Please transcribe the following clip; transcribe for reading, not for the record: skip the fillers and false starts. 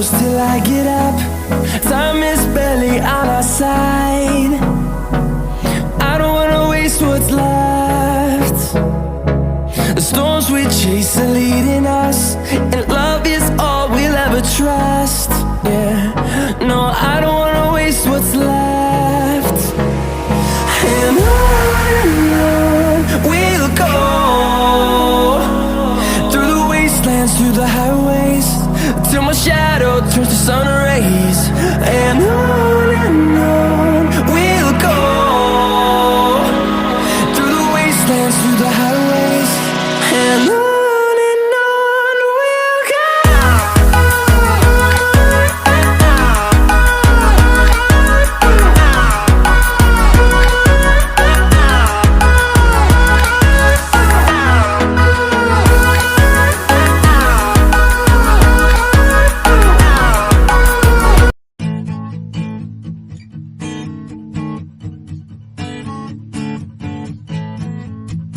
close till I get up. Time is barely on our side. I don't wanna waste what's left. The storms we chase are leading us